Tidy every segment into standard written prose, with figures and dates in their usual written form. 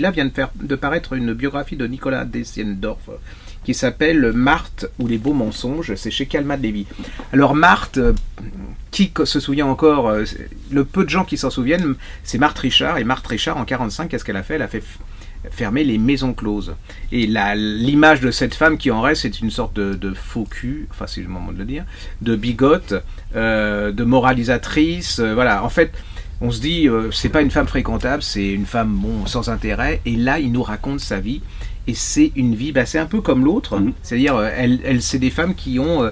là vient de paraître une biographie de Nicolas Dessiendorf qui s'appelle Marthe ou les beaux mensonges, c'est chez Calmat de Lévy. Alors Marthe, qui se souvient encore, le peu de gens qui s'en souviennent, c'est Marthe Richard, et Marthe Richard en 1945, qu'est-ce qu'elle a fait? Elle a fait fermer les maisons closes. Et l'image de cette femme qui en reste, c'est une sorte de faux cul, enfin c'est le moment de le dire, de bigote, de moralisatrice, voilà. En fait, on se dit, c'est pas une femme fréquentable, c'est une femme bon, sans intérêt, et là, il nous raconte sa vie, et c'est une vie, bah, c'est un peu comme l'autre, c'est-à-dire, c'est des femmes qui ont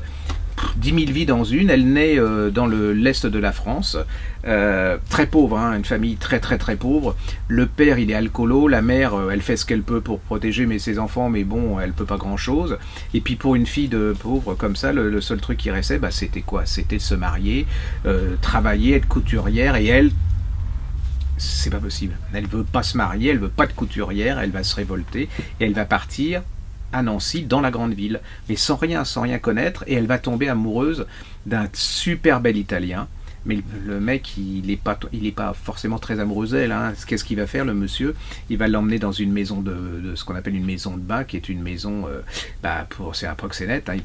10 000 vies dans une, elle naît dans l'est de la France, très pauvre, hein, une famille très pauvre, le père il est alcoolo, la mère elle fait ce qu'elle peut pour protéger ses enfants, mais bon, elle peut pas grand chose, et puis pour une fille de pauvre comme ça, le seul truc qui restait, bah, c'était quoi? C'était se marier, travailler, être couturière, et elle, c'est pas possible, elle veut pas se marier, elle veut pas de couturière, elle va se révolter, et elle va partir à Nancy, dans la grande ville, mais sans rien connaître, et elle va tomber amoureuse d'un super bel Italien, mais le mec, il est pas forcément très amoureux d'elle, hein. Qu'est-ce qu'il va faire, le monsieur? Il va l'emmener dans une maison de ce qu'on appelle une maison de bain, qui est une maison, c'est un proxénète, hein,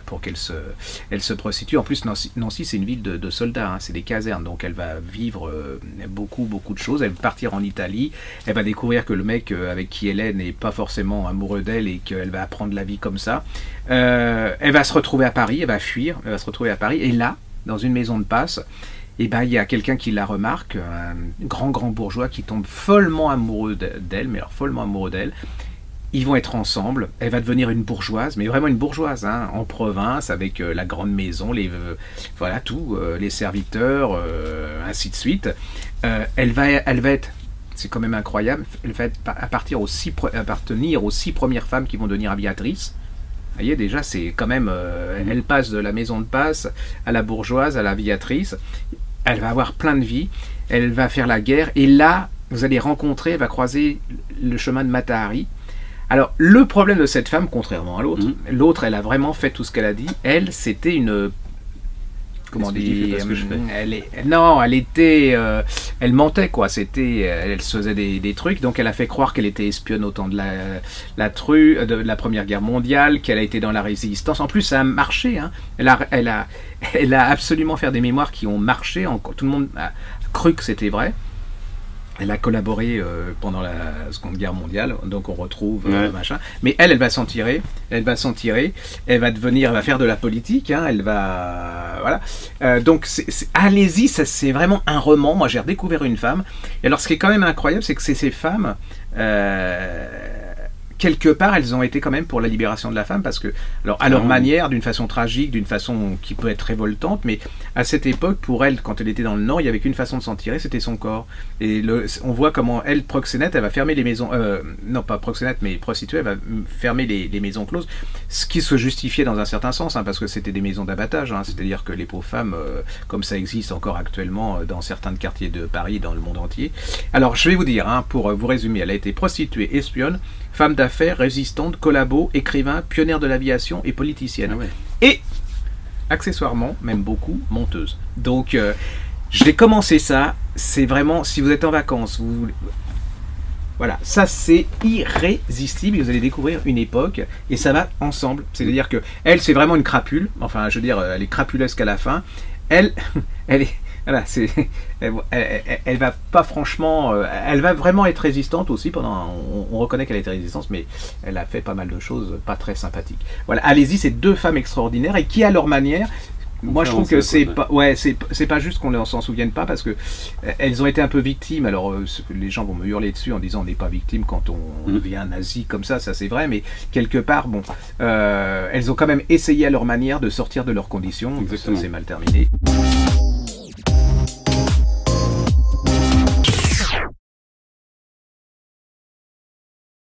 pour qu'elle se prostitue. En plus, Nancy c'est une ville de soldats, hein, c'est des casernes, donc elle va vivre beaucoup de choses. Elle va partir en Italie, elle va découvrir que le mec avec qui elle est n'est pas forcément amoureux d'elle, et qu'elle va apprendre la vie comme ça. Elle va se retrouver à Paris, elle va fuir, elle va se retrouver à Paris, et là, dans une maison de passe, et ben il y a quelqu'un qui la remarque, un grand bourgeois qui tombe follement amoureux d'elle, mais alors follement amoureux d'elle. Ils vont être ensemble, elle va devenir une bourgeoise, mais vraiment une bourgeoise, hein, en province, avec la grande maison, voilà tout, les serviteurs, ainsi de suite. Elle va être, c'est quand même incroyable, elle va appartenir aux 6 premières femmes qui vont devenir aviatrices. Vous voyez, déjà, c'est quand même... elle passe de la maison de passe à la bourgeoise, à l'aviatrice. Elle va avoir plein de vie. Elle va faire la guerre. Et là, vous allez rencontrer, elle va croiser le chemin de Mata Hari. Alors, le problème de cette femme, contrairement à l'autre, l'autre, elle a vraiment fait tout ce qu'elle a dit. Elle, c'était une... Comment dire, elle mentait, quoi. Elle se faisait des trucs, donc elle a fait croire qu'elle était espionne au temps de la Première Guerre mondiale, qu'elle a été dans la résistance. En plus, ça a marché, hein. Elle a absolument fait des mémoires qui ont marché. Tout le monde a cru que c'était vrai. Elle a collaboré pendant la Seconde Guerre mondiale, donc on retrouve machin. Mais elle va s'en tirer. Elle va faire de la politique. Hein, elle va, voilà. Donc allez-y, c'est vraiment un roman. Moi, j'ai redécouvert une femme. Et alors, ce qui est quand même incroyable, c'est que ces femmes. Quelque part, elles ont été quand même pour la libération de la femme, parce que, alors, à leur manière, d'une façon tragique, d'une façon qui peut être révoltante, mais à cette époque, pour elle, quand elle était dans le Nord, il n'y avait qu'une façon de s'en tirer, c'était son corps. Et on voit comment elle, proxénète, elle va fermer les maisons, non pas proxénète, mais prostituée, elle va fermer les maisons closes, ce qui se justifiait dans un certain sens, hein, parce que c'était des maisons d'abattage, hein, c'est-à-dire que les pauvres femmes, comme ça existe encore actuellement dans certains quartiers de Paris, dans le monde entier. Alors, je vais vous dire, hein, pour vous résumer, elle a été prostituée, espionne, femme d'affaires, résistante, collabo, écrivain, pionnière de l'aviation et politicienne. Ah ouais. Et, accessoirement, même beaucoup, menteuse. Donc, j'ai commencé ça, c'est vraiment, si vous êtes en vacances, voilà, ça c'est irrésistible, vous allez découvrir une époque, et ça va ensemble. C'est-à-dire que elle, c'est vraiment une crapule, enfin, je veux dire, elle est crapulesque à la fin. Elle est... Voilà, elle va pas franchement, elle va vraiment être résistante aussi on reconnaît qu'elle a été résistante, mais elle a fait pas mal de choses pas très sympathiques. Voilà, allez-y, c'est 2 femmes extraordinaires et qui à leur manière, moi je trouve que c'est pas juste qu'on ne s'en souvienne pas, parce que elles ont été un peu victimes. Alors les gens vont me hurler dessus en disant on n'est pas victime quand on devient nazi comme ça c'est vrai, mais quelque part bon, elles ont quand même essayé à leur manière de sortir de leurs conditions. Ça c'est mal terminé.